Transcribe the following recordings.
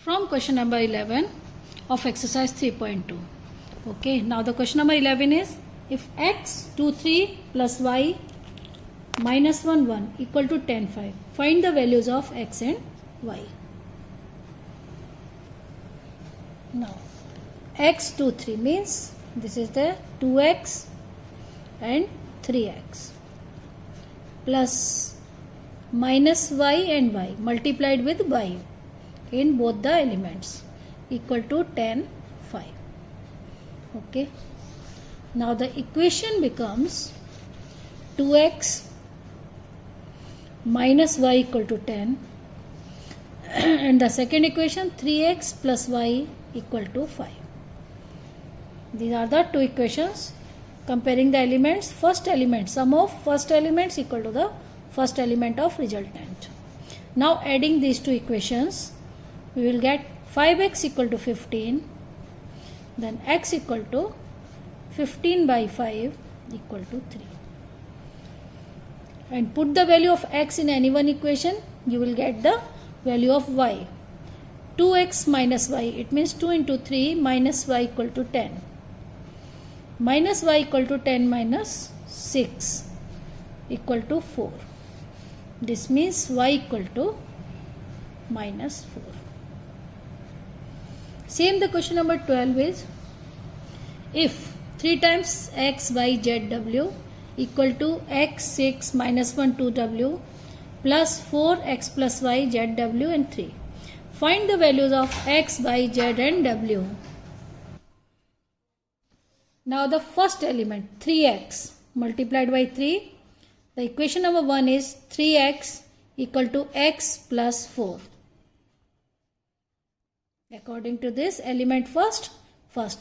from question number 11 of exercise 3.2. Okay, now the question number 11 is, if x 2 3 plus y minus 1 1 equal to 10 5, find the values of x and y. Now x 2 3 means this is the 2x and 3x plus minus y and y multiplied with y in both the elements equal to 10 5. Okay, now the equation becomes 2x minus y equal to 10 and the second equation 3x plus y equal to 5. These are the two equations comparing the elements. First element, sum of first elements equal to the first element of resultant. Now adding these two equations, we will get 5x equal to 15, then x equal to 15 by 5 equal to 3. And put the value of x in any one equation, you will get the value of y. 2x minus y, it means 2 into 3 minus y equal to 10. Minus y equal to 10 minus 6 equal to 4. This means y equal to minus 4. Same the question number 12 is, if 3 times x, y, z, w equal to x 6 minus 1 2 w plus 4 x plus y z w and 3. Find the values of x, y, z and w. Now the first element 3x multiplied by 3. The equation number 1 is 3x equal to x plus 4. According to this element first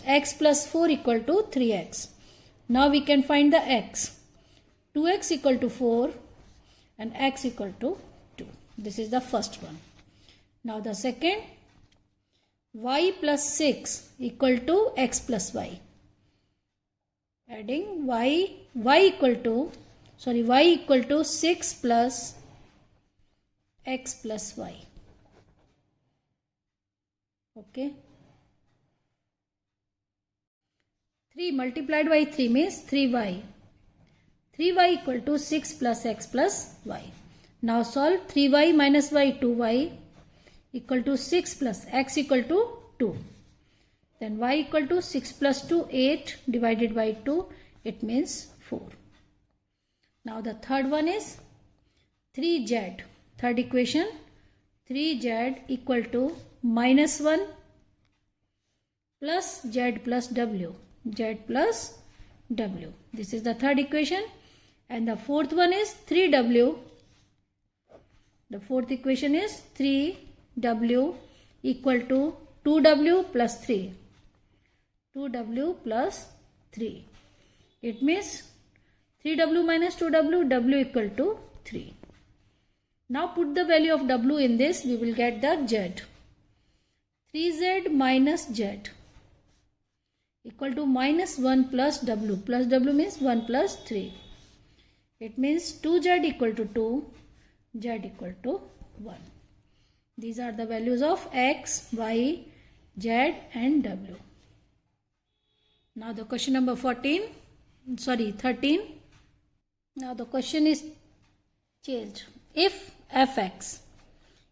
x plus 4 equal to 3x. Now we can find the x. 2x equal to 4 and x equal to 2. This is the first one. Now the second, y plus 6 equal to x plus y. Adding y equal to 6 plus x plus y. Okay. 3 multiplied by 3 means 3y. 3y equal to 6 plus x plus y. Now solve 3y minus y 2y equal to 6 plus x equal to 2. Then y equal to 6 plus 2 8 divided by 2, it means 4. Now the third one is 3z. Third equation 3z equal to minus 1 plus z plus w. Z plus w. This is the third equation. And the fourth one is 3w. The fourth equation is 3w equal to 2w plus 3. 2w plus 3. It means 3w minus 2w, w equal to 3. Now put the value of w in this, we will get the z. 3z minus z equal to minus 1 plus w. Plus w means 1 plus 3. It means 2z equal to 2, z equal to 1. These are the values of x, y, z and w. Now the question number 13. Now the question is changed. If fx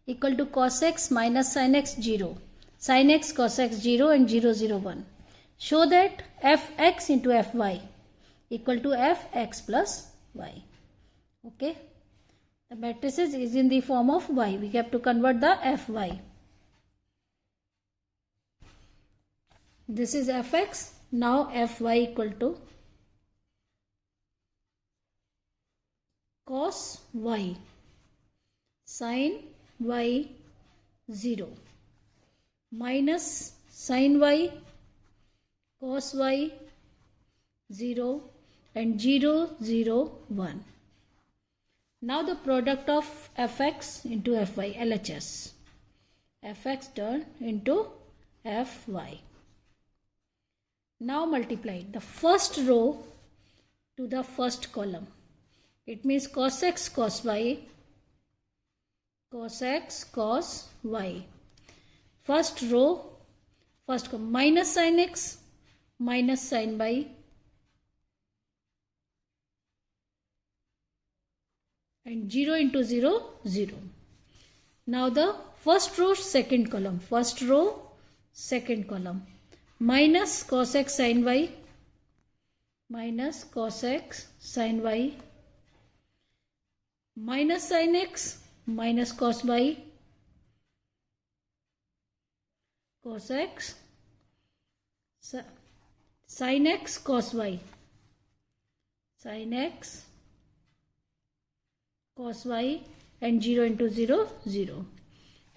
equal to cos x minus sin x 0, sin x cos x 0 and 0 0 1. Show that fx into fy equal to fx plus y. Okay. The matrices is in the form of y. We have to convert the fy. This is fx. Now fy equal to cos y sin y 0 minus sin y cos y 0 and 0 0 1. Now the product of fx into fy, LHS. Fx turned into fy. Now multiply the first row to the first column. It means cos x cos y cos x cos y. first row, first column, minus sin x minus sin y and 0 into 0, 0. Now the first row, second column, first row, second column, minus cos x sin y, minus cos x sin y, minus sin x minus cos y, cos x, sin x cos y, sin x cos y and 0 into 0, 0.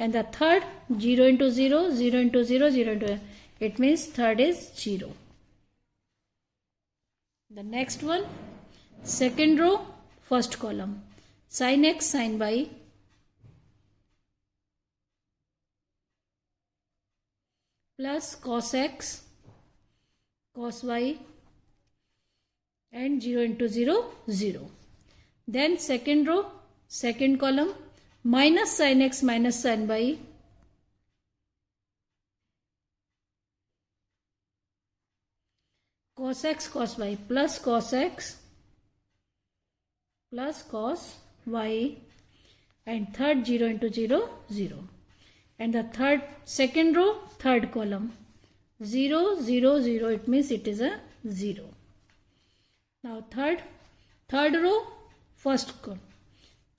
And the third 0 into 0, 0 into 0, 0 into 0. It means third is 0. The next one, second row, first column, sin x sin y plus cos x cos y and 0 into 0, 0. Then second row, second column, minus sin x minus sin y cos x cos y plus cos x plus cos y and third 0 into 0, 0. And the third, second row, third column, 0, 0, 0. It means it is a 0. Now third row, first column,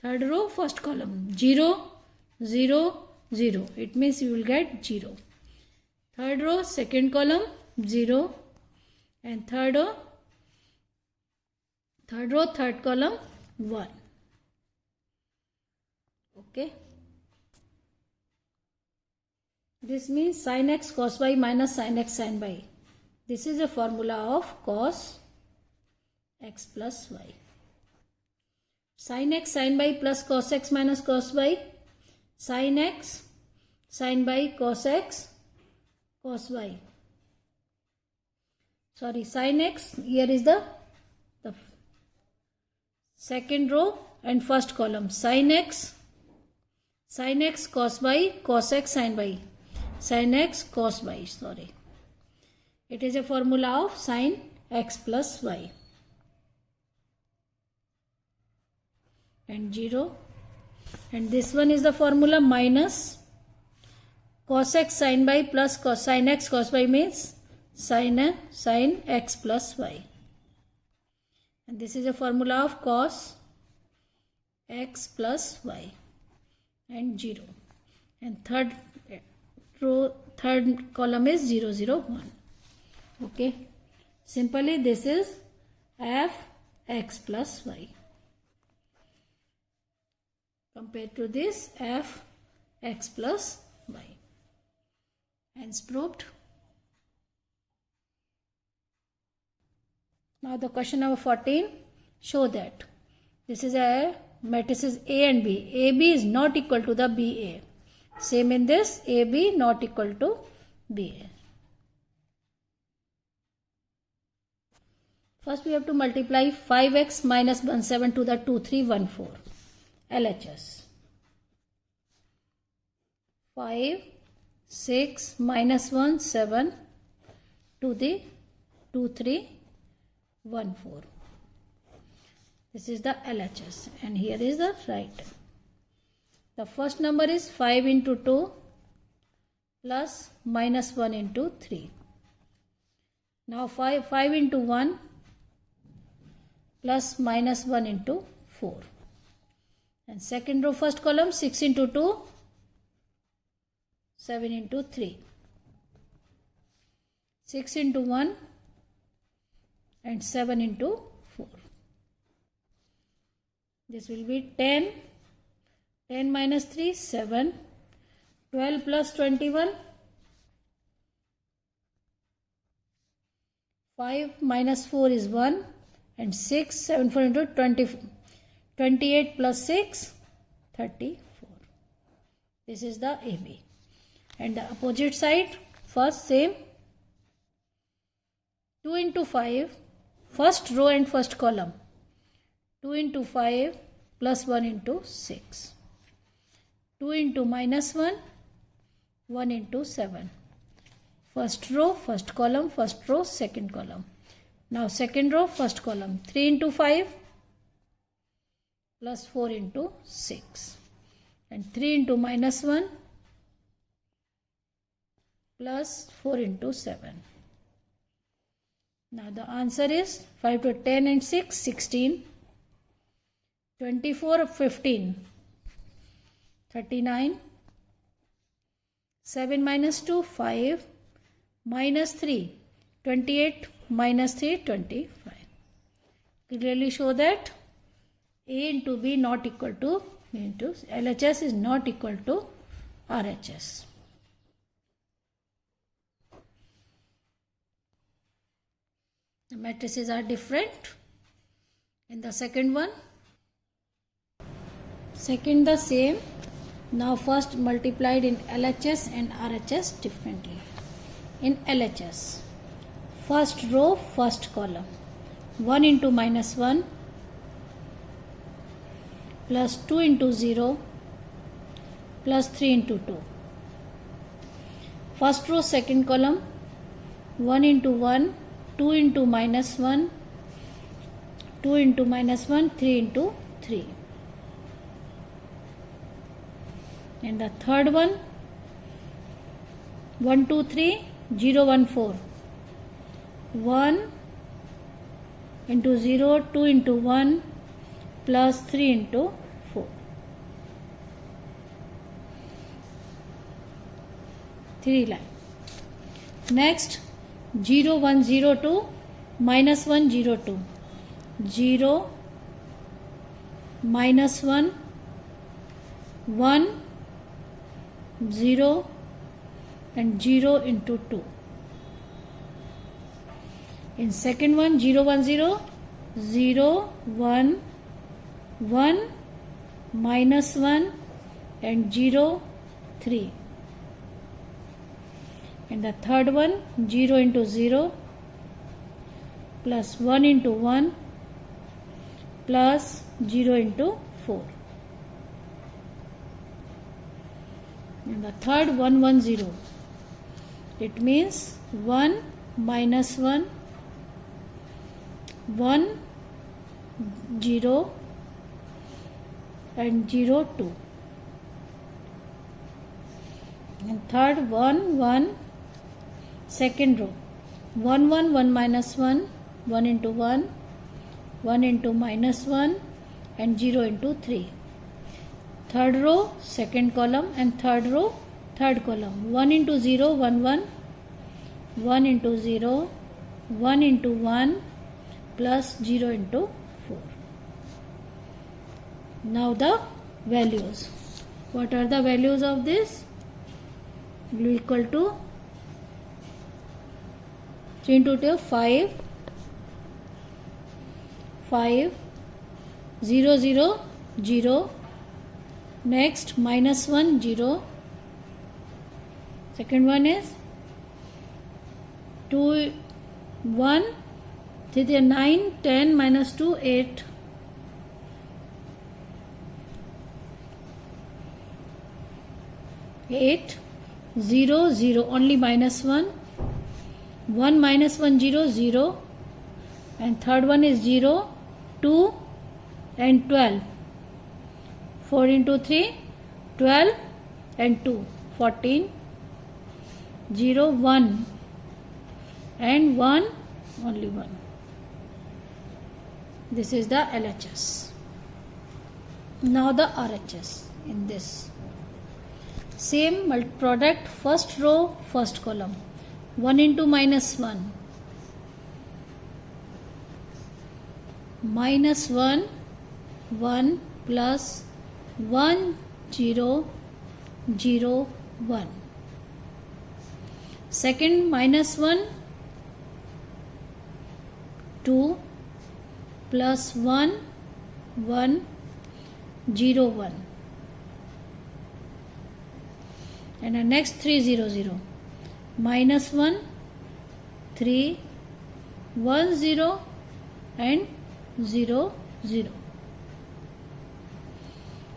third row, first column, 0, 0, 0. It means you will get 0. Third row, second column, 0. And third row, third column, 1. Okay. This means sin x cos y minus sin x sin y. This is a formula of cos x plus y. Sin x sin y plus cos x minus cos y. Sin x sin y cos x cos y. Sorry, sin x, here is the second row and first column, sin x cos y cos x sin y, sin x cos y, sorry. It is a formula of sin x plus y. And 0. And this one is the formula minus cos x sin y plus cos sin x cos y means sin x plus y. And this is a formula of cos x plus y and 0. And third row, third column is 0, 0, 1. Okay. Simply this is f x plus y. Compared to this f x plus y. Hence proved. Now the question number 14, show that this is a matrices A and B. AB is not equal to the BA. Same in this, AB not equal to BA. First we have to multiply 5x minus 17 to the 2, 3, 1, 4. LHS. 5, 6, minus 1, 7 to the 2, 3, 1, 4. This is the LHS and here is the right. The first number is 5 into 2 plus minus 1 into 3. Now 5 into 1 plus minus 1 into 4. And second row, first column, 6 into 2, 7 into 3. 6 into 1 and 7 into 4. This will be 10. 10 minus 3, 7. 12 plus 21. 5 minus 4 is 1. And 6, 7, 4 into 20. 28 plus 6, 34. This is the AB. And the opposite side, first same. 2 into 5, first row and first column. 2 into 5 plus 1 into 6. 2 into minus 1 1 into 7. First row, first column, first row, second column. Now second row, first column. 3 into 5 plus 4 into 6. And 3 into minus 1 plus 4 into 7. Now the answer is 5 to 10 and 6, 16. 24 of 15, 39. 7 minus 2, 5. Minus 3, 28. Minus 3, 25. Clearly show that A into B not equal to B into LHS is not equal to RHS. The matrices are different. In the second one, second the same. Now first multiplied in LHS and RHS differently. In LHS, first row, first column. 1 into minus 1 plus 2 into 0 plus 3 into 2. First row, second column. 1 into 1, 2 into minus 1, 2 into minus 1, 3 into 3. And the third one, 1, 2, 3, 0, 1, 4. 1 into 0, 2 into 1 plus 3 into 4. 3 line. Next, 0, 1, 0, 2, minus 1, 0, 2. 0, minus 1, 1, 0 and 0 into 2. In second one, 0, 1, 0, 0, 1, 1, minus 1 and 0, 3. In the third one, 0 into 0 plus 1 into 1 plus 0 into 4. In the third, 1, 1, 0. It means 1 minus 1, 1, 0 and 0, 2. And third, 1, 1, second row. 1, 1, 1 minus 1, 1 into 1, 1 into minus 1 and 0 into 3. Third row, second column, and third row, third column. 1 into 0, 1, 1, 1 into 0, 1 into 1 plus 0 into 4. Now the values. What are the values of this? Will be equal to 3 into 2, 5, 5, 0, 0, 0. Next, minus 1, 0. Second one is 2, 1, 3, 9, 10, minus 2, 8. 8, 0, 0, only minus 1. 1 minus 1, 0, 0. And third one is 0, 2 and 12. 4 into 3, 12 and 2, 14, 0, 1 and 1, only 1. This is the LHS. Now the RHS in this. Same product, first row, first column. 1 into minus 1. Minus 1, 1 plus 1, 0, 0, 1. Second, minus 1, 2 plus 1, 1, 0, 1. And the next 3, 0, 0. Minus 1, 3, 1, 0 and 0, 0.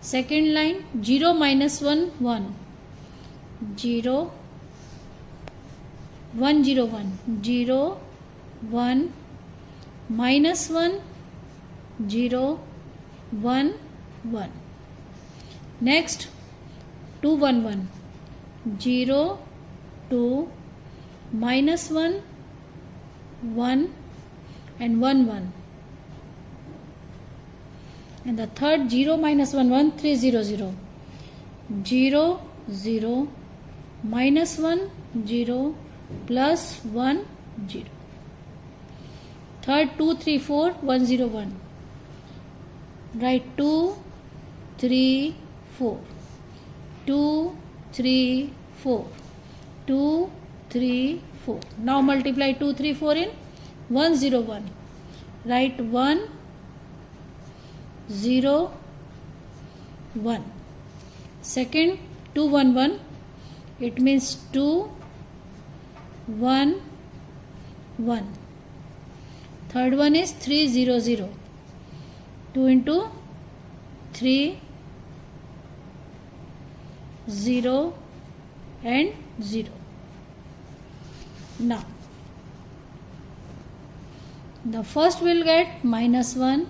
Second line, 0 minus 1, 1. 0 1 0 1 0 1 minus 1 0 1 1. Next 2 1 1 0 2 minus 1 1 and 1 1. And the third 0 minus 1 1 3 0 0 0 0 minus 1 0 plus 1 0. Third 2 3 4 1 0 1. Write 2 3 4 2 3 4 2 3 4. Now multiply 2 3 4 in 1 0 1. Write 1 0 1. Second 2 1 1, it means 2 1 1. Third one is 3 0 0. 2 into 3 0 and 0. Now the first will get minus 1,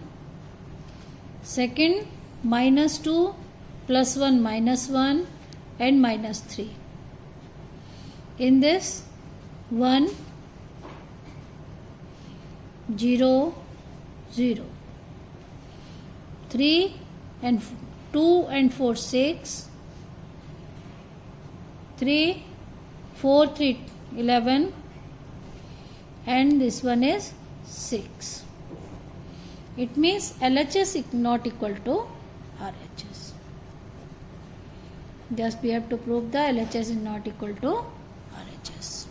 second minus 2 plus 1 minus 1 and minus 3. In this 1 0 0, 3 and 2 and 4 6, 3 4 3 11 and this one is 6. It means LHS is not equal to RHS. Just we have to prove the LHS is not equal to RHS.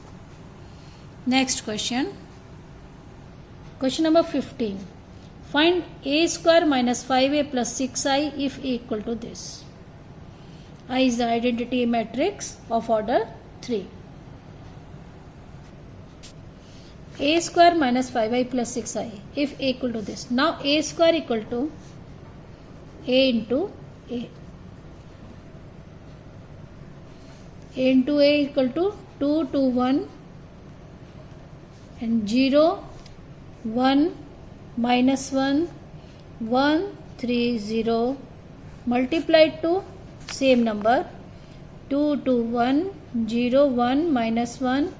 Next question. Question number 15. Find a square minus 5a plus 6i if a equal to this. I is the identity matrix of order 3. A square minus 5i plus 6i if a equal to this. Now a square equal to a into a. A into a equal to 2 2 1 and 0 1 minus 1 1 3 0 multiplied to same number 2 2 1 0 1 minus 1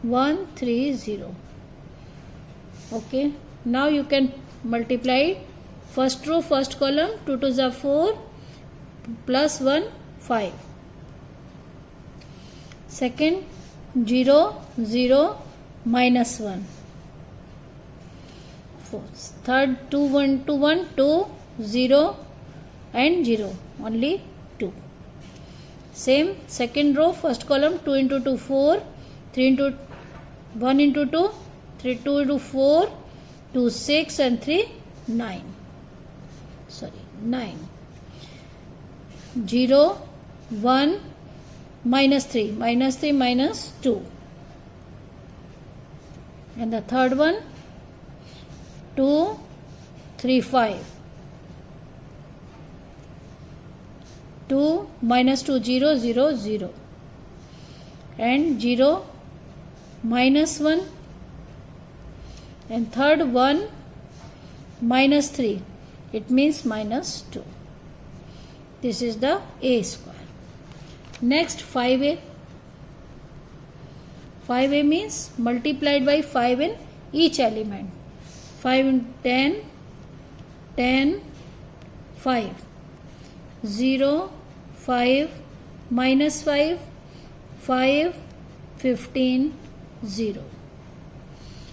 1 3 0. Okay, now you can multiply first row first column 2 2s are 4 plus 1 5. Second 0 0 minus 1. Fourth, third 2 1 2 1 2 0 and 0 only 2. Same second row first column 2 into 2 4, 3 into 1 into 2 3 2 into 4 2 6 and 3 9. Sorry 9. 0 1 minus 3 minus 2 and the third one 2 3 5 2 minus 2 0 0 0 and 0 minus 1 and third 1 minus 3, it means minus 2. This is the a square. Next 5a. 5a means multiplied by 5 in each element. 5 in 10 10 5 0 5 minus 5 5 15 0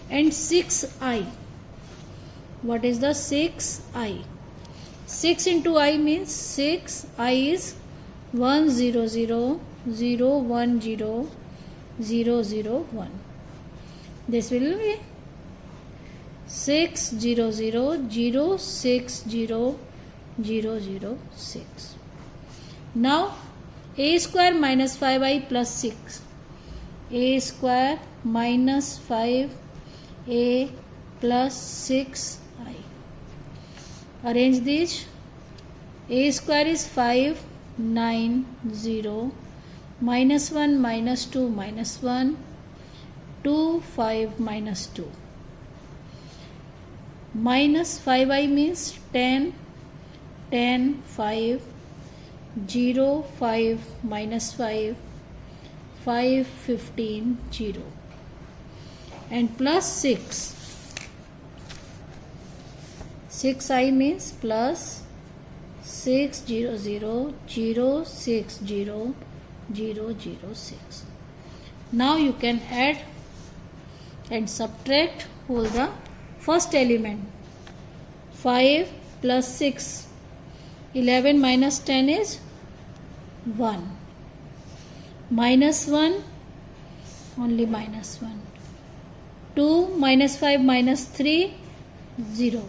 and 6i. What is the 6i? 6 into I means 6 I is 1 0 0 0 1 0 0 0 1. This will be 6 0 0 0 6 0 0 0 6. Now a square minus 5i plus 6. A square minus 5a plus 6i. Arrange these. A square is 5 9 0 -1 -2 -1 2 5 -2 -5i means 10 10 5 0 5 -5 5 15 0 and plus 6 6i means plus 6 0 0 0 6 0 0 0 6. Now you can add and subtract all the first element. 5 plus 6 11 minus 10 is 1 minus 1 only minus 1 2 minus 5 minus 3 0.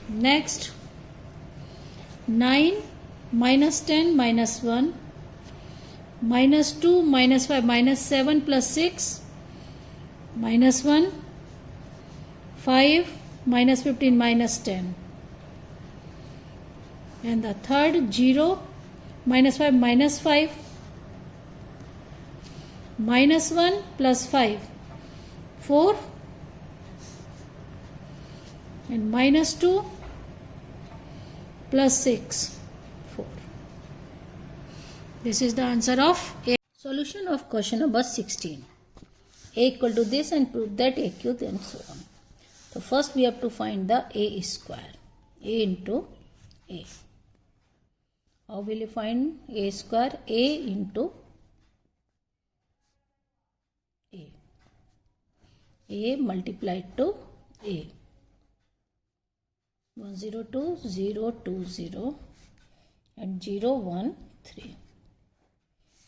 Next 9 minus 10 minus 1 minus 2 minus 5 minus 7 plus 6 minus 1 5 minus 15 minus 10 and the third 0 minus 5 minus 5 minus 1 plus 5 4 and minus 2 plus 6 4. This is the answer of A. Solution of question number 16. A equal to this and prove that A cube and so on. So first we have to find the A square. A into A. How will you find A square? A into A. A multiplied to A. 1 0 2 0 2 0 and 0 1 3.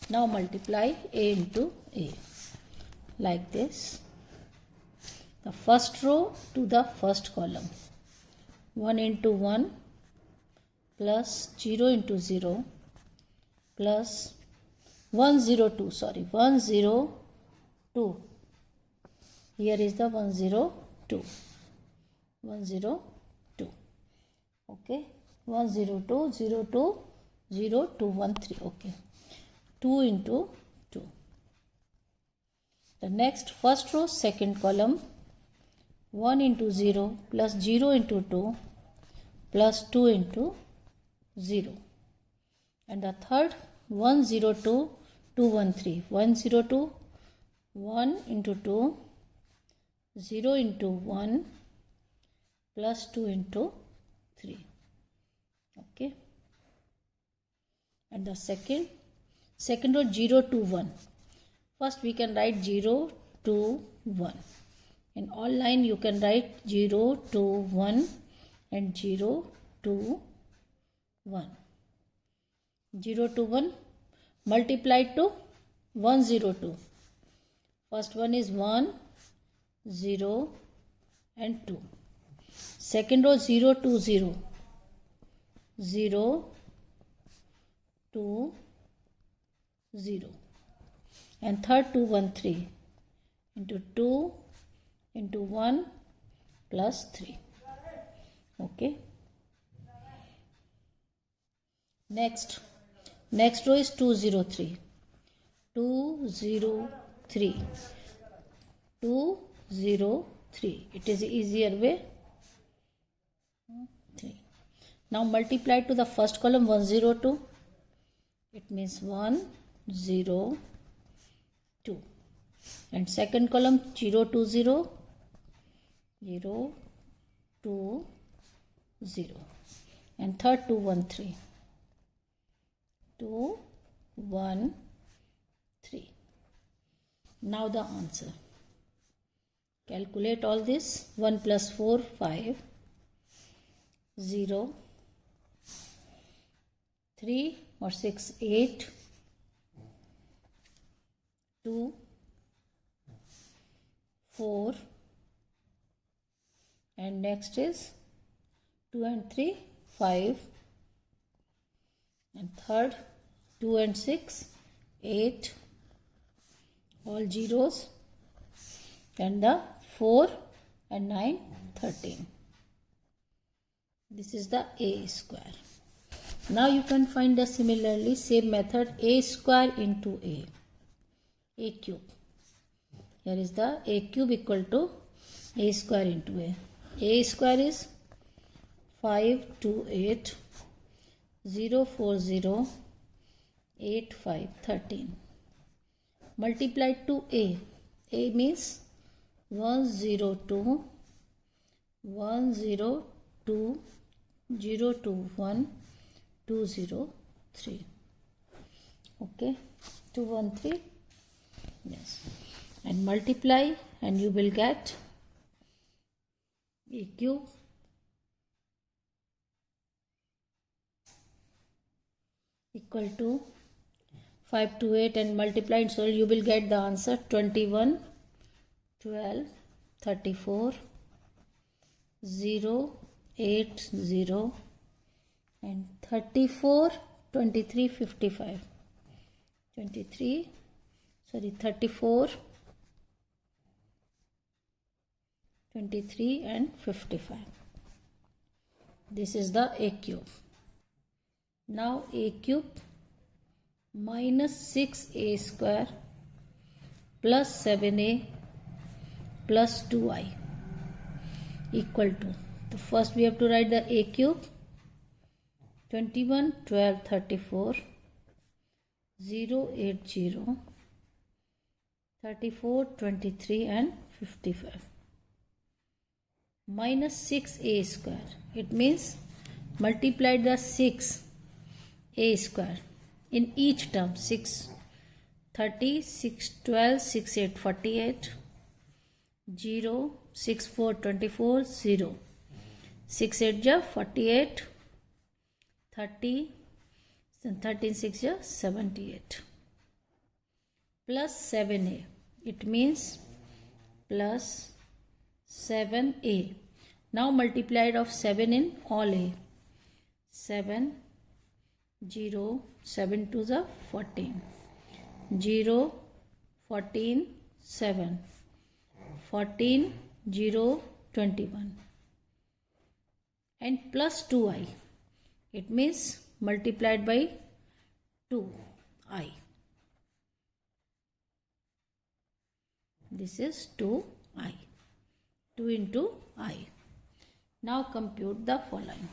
Now multiply A into A like this. The first row to the first column. 1 into 1 plus 0 into 0 plus 1 0 2 sorry 1 0 2. Here is the 1 0 2 1 0 2. Okay, 1 0 2 0 2 0 2 1 3. Okay, 2 into 2. The next first row second column 1 into 0 plus 0 into 2 plus 2 into 0 and the third 1 0 2 2 1 3 1 0 2 1 into 2 0 into 1 plus 2 into 3. Okay, and the second row 0 2 1. First we can write 0 2 1. In all line you can write 0 2 1 and 0 2 1. 0 2 1 multiplied to 1 0 2. First one is 1 0 and 2. Second row 0 2 0 0 2 0 and third 2 1 3 into 2 into 1 plus 3. Okay, next row is 2 0 3 2 0 3 2 0 3. It is easier way. 3. Now multiply to the first column 1 0 2. It means 1 0 2 and second column 0 2 0 0 2 0 and third 2 1 3 2 1 3. Now the answer. Calculate all this. 1 plus 4 5 0 3 or 6 8 2 4 and next is 2 and 3 5 and third 2 and 6 8 all zeros and the 4 and 9 13. This is the A square. Now you can find the similarly same method, a square into a cube. Here is the a cube equal to a square into a. A square is 528 040 8513 multiplied to a. A means 102 102 021 203. Okay, 213. Yes, and multiply and you will get a cube equal to 528 and multiply it, so you will get the answer 21 12 34 0 8 0 and 34 23 55 23 34 23 and 55. This is the a cube. Now a cube minus 6a square plus 7a plus 2i equal to, so first we have to write the a cube, 21 12 34 0 8 0 34 23 and 55 minus 6a square. It means multiply the 6a square in each term. 6 30 6 12 6 8 48 0 6 4 24 0 6 8 ja 48 30 13 6 ja 78 plus 7a. It means plus 7a. Now multiplied of 7 in all a. 7 0 7 to the 14 0 14 7 14 0 21 and plus 2i. It means multiplied by 2i. This is 2i. 2 into I. Now compute the following.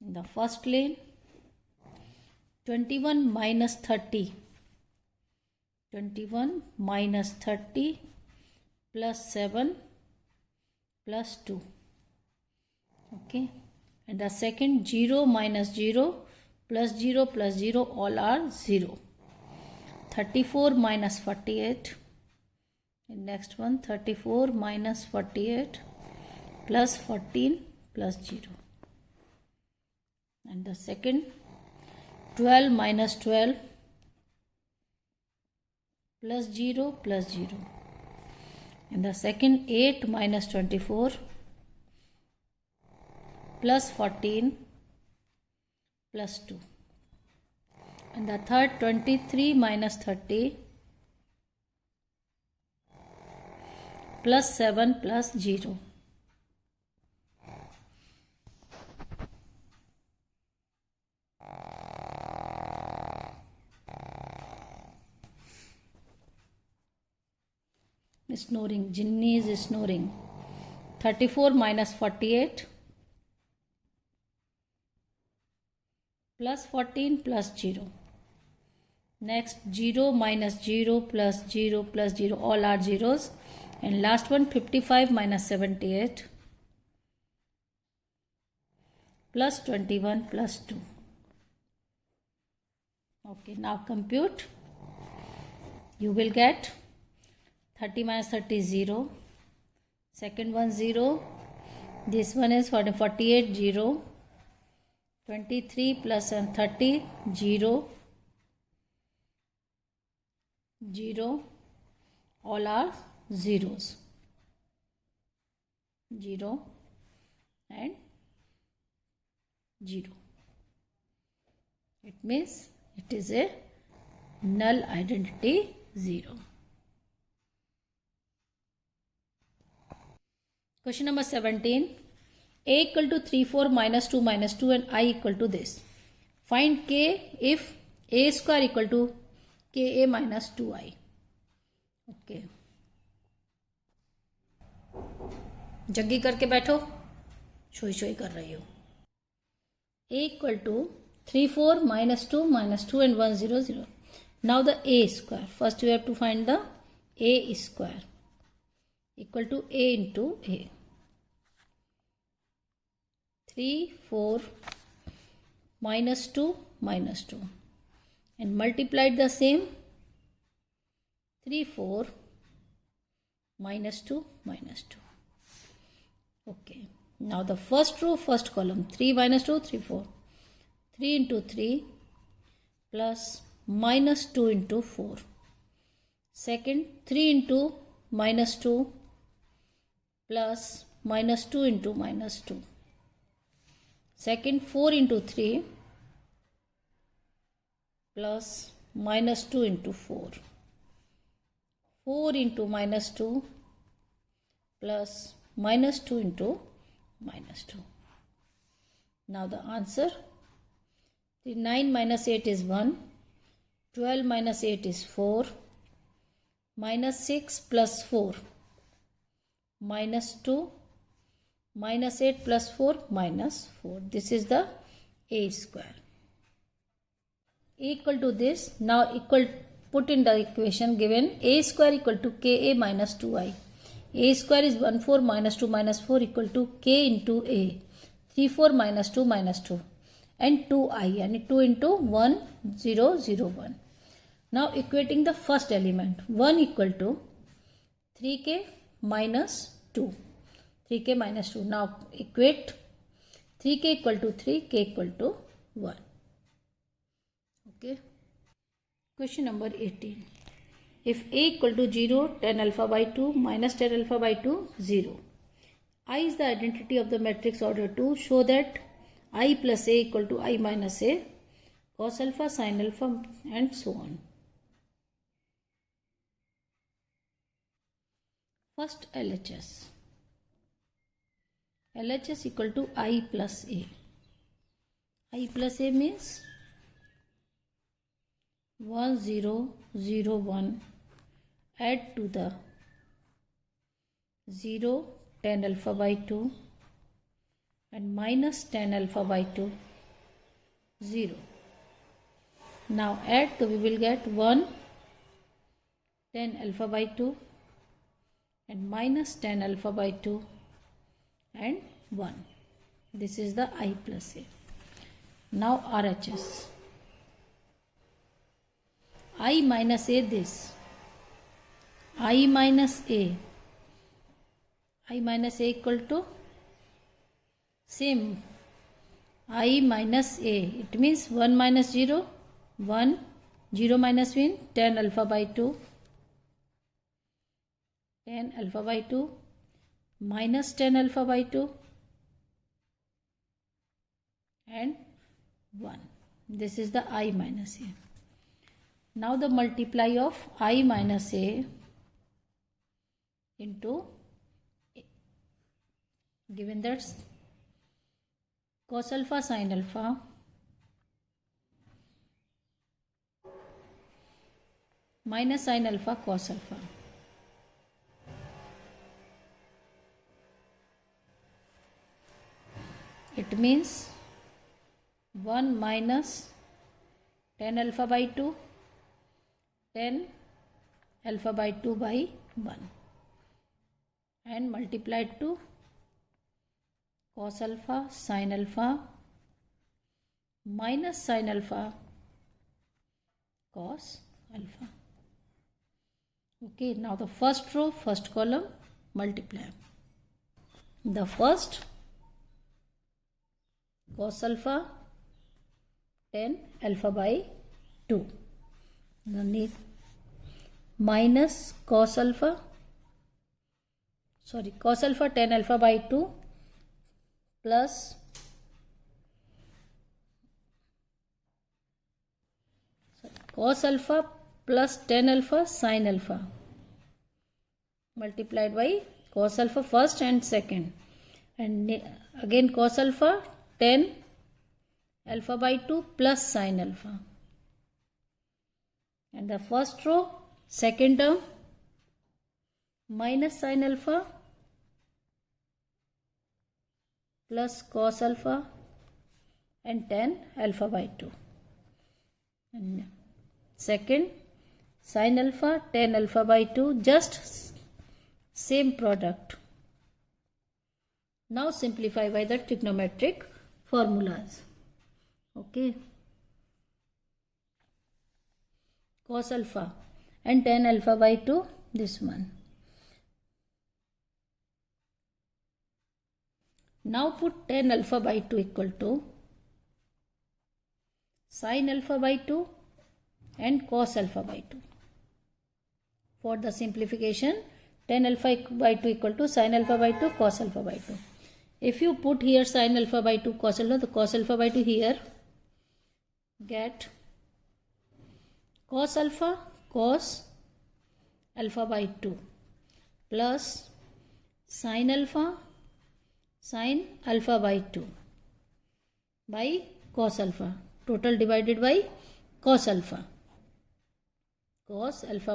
In the first lane, 21 minus 30. 21 minus 30 plus 7 plus 2. Okay. And the second, 0 minus 0 plus 0 plus 0, all are 0. 34 minus 48. And next one, 34 minus 48 plus 14 plus 0. And the second, 12 minus 12 plus 0 plus 0. And the second, 8 minus 24 plus 14 plus 2. And the third, 23 minus 30 plus 7 plus 0. Snoring. Jinni is snoring. 34 minus 48 plus 14 plus 0. Next, 0 minus 0 plus 0 plus 0, all are zeros. And last one, 55 minus 78 plus 21 plus 2. Okay, now compute. You will get 30 minus 30 0. Second one 0. This one is 48 0. 23 plus 30 0. 0. All are zeros. 0 and 0. It means it is a null identity 0. Question number 17. a equal to 3 4 minus 2 and I equal to this. Find k if a square equal to ka minus 2i. Okay, Jaggi करके बैठो, showy showy कर रही हो. a equal to 3 4 minus 2 and 1 0 0. Now the a square. First we have to find the a square equal to a into a. 3 4 minus 2 and multiplied the same 3 4 minus 2. Okay, now the first row, first column, 3 minus 2 3 4, 3 into 3 plus minus 2 into 4. Second, 3 into minus 2 plus minus 2 into minus 2. Second, 4 into 3 plus minus 2 into 4. 4 into minus 2 plus minus 2 into minus 2. Now the answer, 9 minus 8 is 1, 12 minus 8 is 4, minus 6 plus 4, minus 2, minus 8 plus 4, minus 4. This is the a square. Equal to this, now equal, put in the equation given, a square equal to ka minus 2i. A square is 1 4 minus 2 minus 4 equal to k into a, 3 4 minus 2 and 2i, and 2 into 1 0 0 1. Now equating the first element, 1 equal to 3k minus 2. 3k minus 2. Now equate 3k equal to 3, k equal to 1. Okay. Question number 18. If a equal to 0, tan alpha by 2 minus tan alpha by 2, 0. I is the identity of the matrix order 2. Show that I plus a equal to I minus a, cos alpha, sin alpha, and so on. First, LHS. LHS equal to I plus a. I plus a means 1 0 0 1, add to the 0 tan alpha by 2 and minus tan alpha by 2, 0. Now add, so we will get 1 tan alpha by 2 and minus tan alpha by 2 and 1. This is the I plus a. Now RHS. I minus a, this. I minus a. I minus a equal to same. I minus a. It means 1 minus 0. 1. 0 minus mean tan alpha by 2. Tan alpha by 2 minus tan alpha by 2 and 1. This is the I minus a. Now the multiply of I minus a into a. Given that cos alpha sin alpha minus sin alpha cos alpha. It means 1 minus tan alpha by 2, tan alpha by 2 by 1, and multiplied to cos alpha sin alpha minus sin alpha cos alpha. Okay, now the first row, first column, multiply. The first cos alpha tan alpha by 2, underneath minus cos alpha tan alpha by 2 plus cos alpha plus tan alpha sin alpha multiplied by cos alpha first and second, and again cos alpha, tan alpha by 2 plus sin alpha. And the first row, second term, minus sin alpha plus cos alpha and tan alpha by 2. And second, sin alpha, tan alpha by 2, just same product. Now simplify by the trigonometric formulas. Okay. Cos alpha and tan alpha by 2, this one. Now put tan alpha by 2 equal to sin alpha by 2 and cos alpha by 2. For the simplification, tan alpha by 2 equal to sin alpha by 2, cos alpha by 2. If you put here sin alpha by 2, cos alpha, the cos alpha by 2 here, get cos alpha by 2 plus sin alpha by 2 by cos alpha, total divided by cos alpha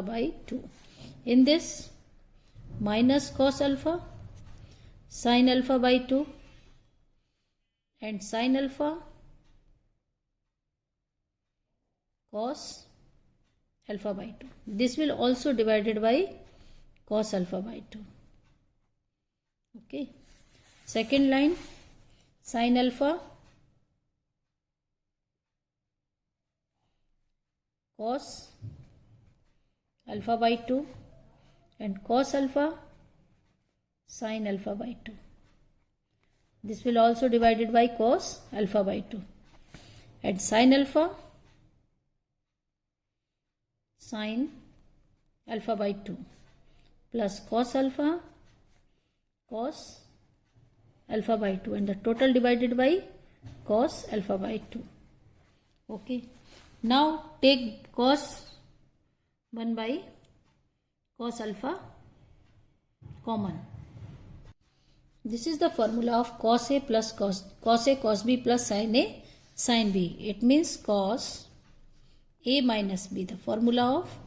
by 2. In this, minus cos alpha, sin alpha by 2 and sin alpha cos alpha by 2. This will also divided by cos alpha by 2. Okay. Second line, sin alpha cos alpha by 2 and cos alpha sin alpha by 2. This will also divided by cos alpha by 2. And sin alpha sin alpha by 2 plus cos alpha by 2, and the total divided by cos alpha by 2. Okay. Now take cos 1 by cos alpha common. This is the formula of cos A plus cos A cos B plus sin A sin B. It means cos A minus B, the formula of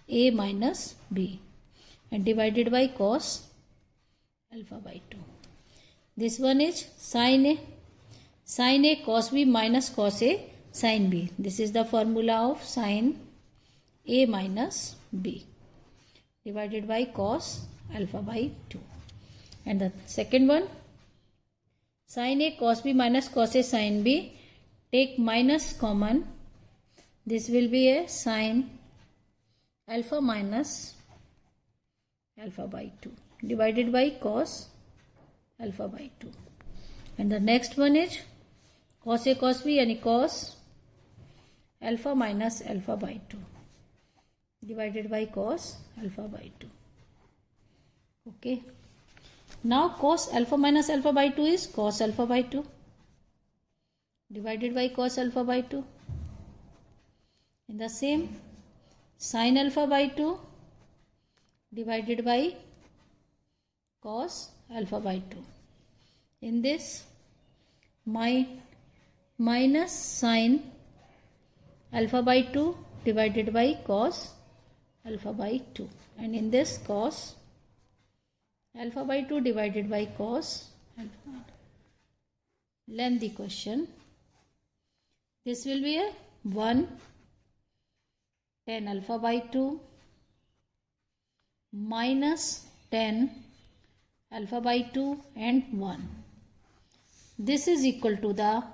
A minus B, and divided by cos alpha by 2. This one is sin A cos B minus cos A sin B. This is the formula of sin A minus B, divided by cos alpha by 2. And the second one, sin A cos B minus cos A sin B, take minus common. This will be a sin alpha minus alpha by 2, divided by cos alpha by 2. And the next one is cos A cos B, yani cos alpha minus alpha by 2, divided by cos alpha by 2. Okay. Now cos alpha minus alpha by 2 is cos alpha by 2, divided by cos alpha by 2. In the same, sin alpha by 2 divided by cos alpha by 2. In this, minus sin alpha by 2 divided by cos alpha by 2. And in this, cos alpha by 2 divided by cos alpha. Lengthy question. This will be a 1 tan alpha by 2 minus tan alpha by 2 and 1. This is equal to the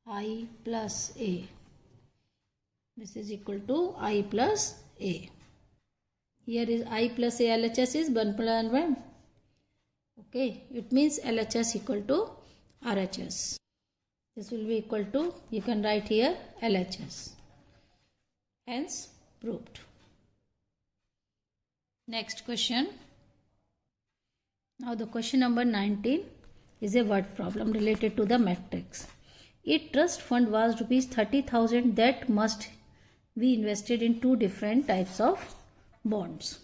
I plus A. This is equal to I plus A. Here is I plus A, LHS is 1 plus 1. Okay, it means LHS equal to RHS. This will be equal to, you can write here LHS. Hence proved. Next question. Now the question number 19 is a word problem related to the matrix. A trust fund was rupees 30,000 that must be invested in two different types of bonds.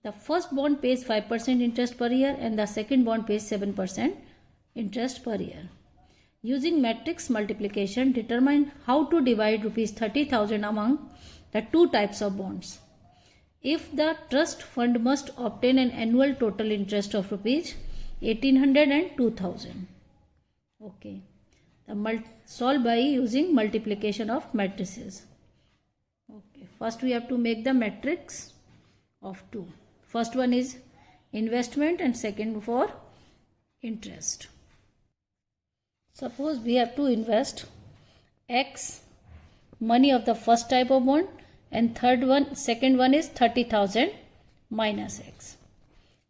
The first bond pays 5% interest per year and the second bond pays 7% interest per year. Using matrix multiplication, determine how to divide rupees 30,000 among the two types of bonds. If the trust fund must obtain an annual total interest of rupees 1800 and 2000. Okay. Solve by using multiplication of matrices. Okay. First we have to make the matrix of 2. First one is investment and second for interest. Suppose we have to invest X money of the first type of bond and second one is 30,000 minus X.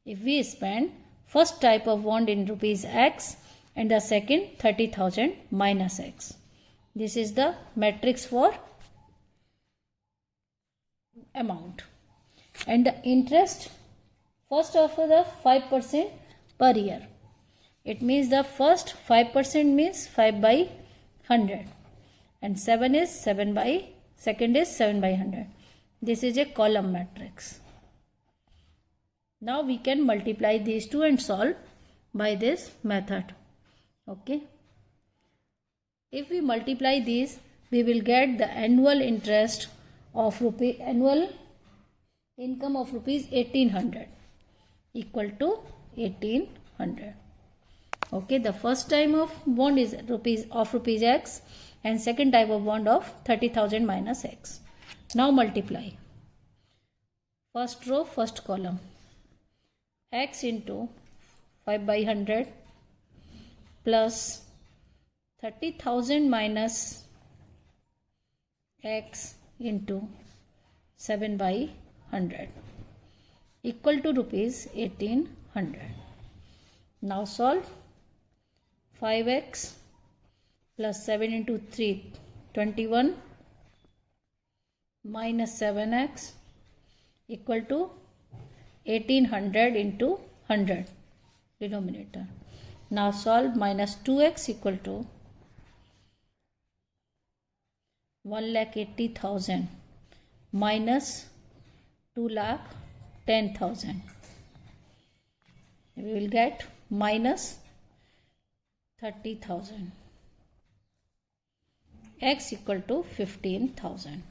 If we spend first type of bond in rupees X and the second 30,000 minus X. This is the matrix for amount. And the interest first offer the 5% per year. It means the first 5% means 5 by 100 and 7 is 7 by second is 7 by 100. This is a column matrix. Now we can multiply these two and solve by this method. Okay. If we multiply these, we will get the annual interest of annual income of rupees 1800 equal to 1800. Okay, the first type of bond is rupees X and second type of bond of 30,000 minus X. Now multiply. First row, first column. X into 5 by 100 plus 30,000 minus X into 7 by 100 equal to rupees 1800. Now solve. 5x plus 7 into 3, 21 minus 7x equal to 1800 into 100 denominator. Now solve. Minus 2x equal to 1,80,000 minus 2,10,000. We will get minus 30,000. X equal to 15,000.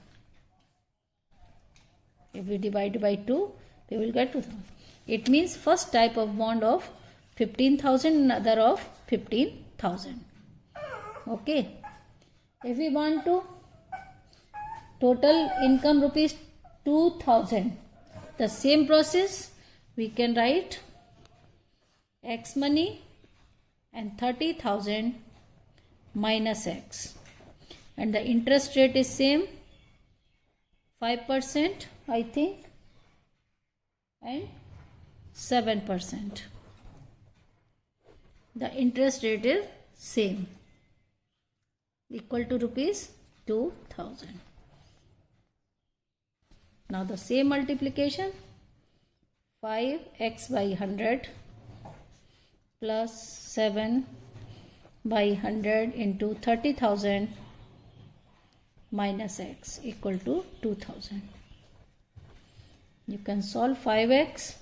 If we divide by 2, we will get 2,000. It means first type of bond of 15,000, another of 15,000. Okay. If we want to total income rupees 2,000, the same process we can write X money and 30,000 minus X, and the interest rate is same 5% I think and 7%. The interest rate is same equal to rupees 2,000. Now the same multiplication, 5x by 100 plus 7 by 100 into 30,000 minus x equal to 2,000. You can solve 5x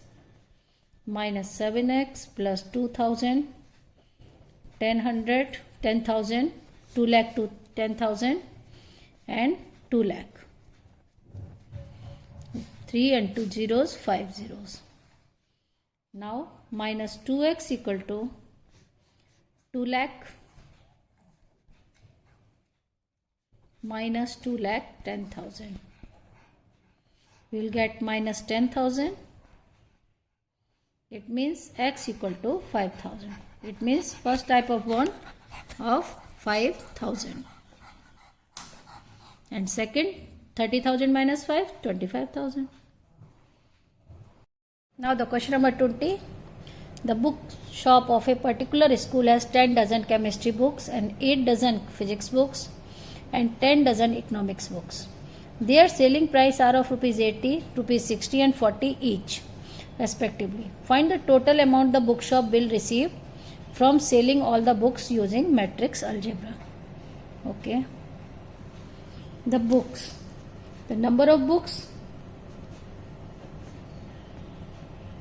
minus 7x plus 2,000, 10,000, 2 lakh to 10,000 and 2 lakh. 3 and 2 zeros, 5 zeros. Now minus 2x equal to 2 lakh minus 2 lakh 10,000. We will get minus 10,000. It means x equal to 5,000. It means first type of bond of 5,000. And second 30,000 minus 5, 25,000. Now the question number 20. The book shop of a particular school has 10 dozen chemistry books and 8 dozen physics books and 10 dozen economics books. Their selling price are of rupees 80, rupees 60 and 40 each respectively. Find the total amount the bookshop will receive from selling all the books using matrix algebra. Okay. The books. The number of books.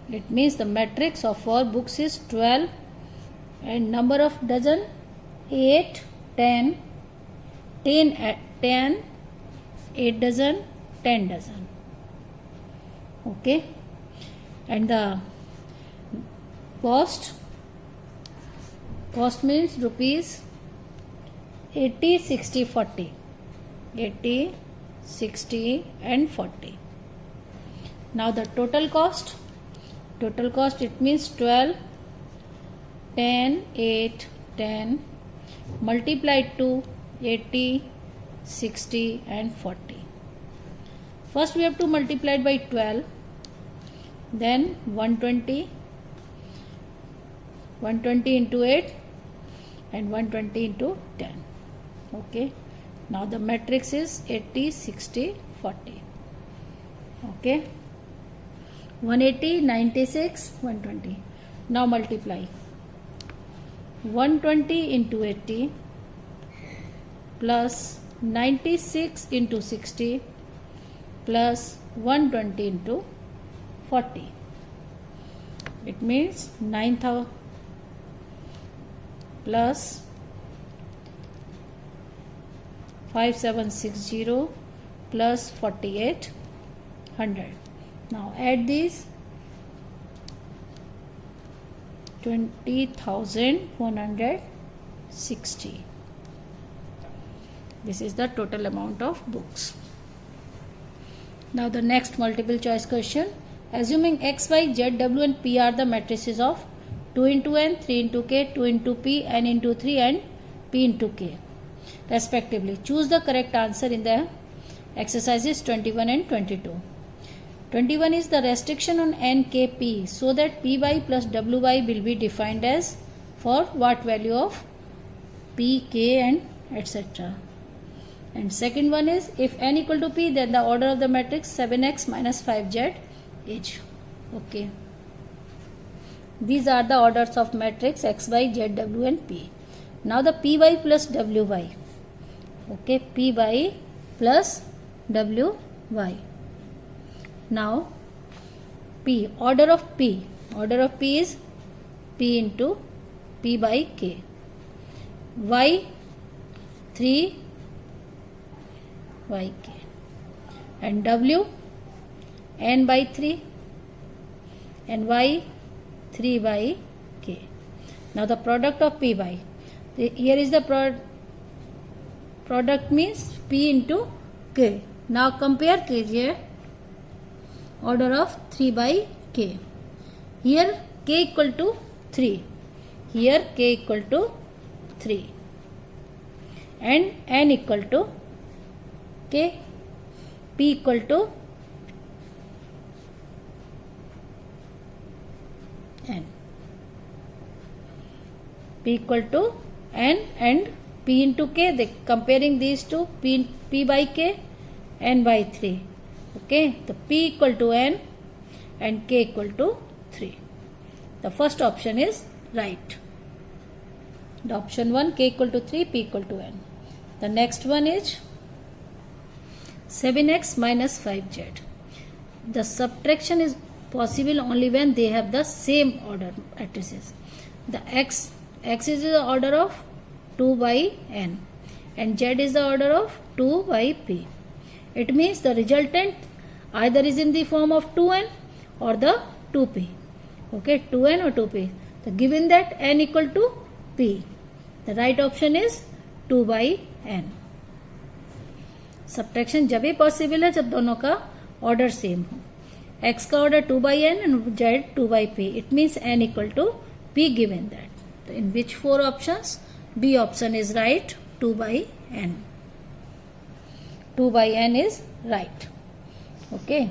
It means the matrix of all books is 12 and number of dozen 8, 10, 10, 8 dozen, 10 dozen. Okay, and the cost means rupees 80, 60, 40. 80, 60 and 40. Now the total cost it means 12, 10, 8, 10 multiplied to 80, 60 and 40. First we have to multiply it by 12, then 120 into 8 and 120 into 10. Okay, now the matrix is 80, 60, 40. Okay, 180, 96, 120. Now multiply 120 into 80 plus 96 into 60 plus 120 into 40. It means 9,000 plus 5760 plus 4800. Now add these 20,160. This is the total amount of books. Now the next multiple choice question. Assuming x, y, z, w and p are the matrices of 2 into n, 3 into k, 2 into p, n into 3 and p into k respectively. Choose the correct answer in the exercises 21 and 22. 21 is the restriction on NKP so that Py plus Wy will be defined as for what value of P, K and etc. And second one is if n equal to P, then the order of the matrix 7x minus 5z is. Okay. These are the orders of matrix x, y, z, w and p. Now the Py plus Wy. Okay, Py plus Wy. Now P, order of P is P into P by K. Y 3 by K. And W n by 3 and Y 3 by K. Now the product of P by. Here is the product means P into K. Now compare कीजिए order of 3 by K. Here K equal to 3. Here K equal to 3. And N equal to K. P equal to N. P equal to N and P into K. They comparing these two, P by K, N by 3. Okay, the P equal to N and K equal to 3. The first option is right. The option 1, K equal to 3, P equal to N. The next one is 7x minus 5z. The subtraction is possible only when they have the same order matrices. The x is the order of 2 by n and z is the order of 2 by p. It means the resultant either is in the form of 2n or the 2p. Okay, 2n or 2p. So given that n equal to p, the right option is 2 by n. Subtraction जब भी possible है जब दोनों का order same हो. x का order 2 by n and z 2 by p. It means n equal to p given that. So in which 4 options? B option is right. 2 by n. 2 by n is right. Okay.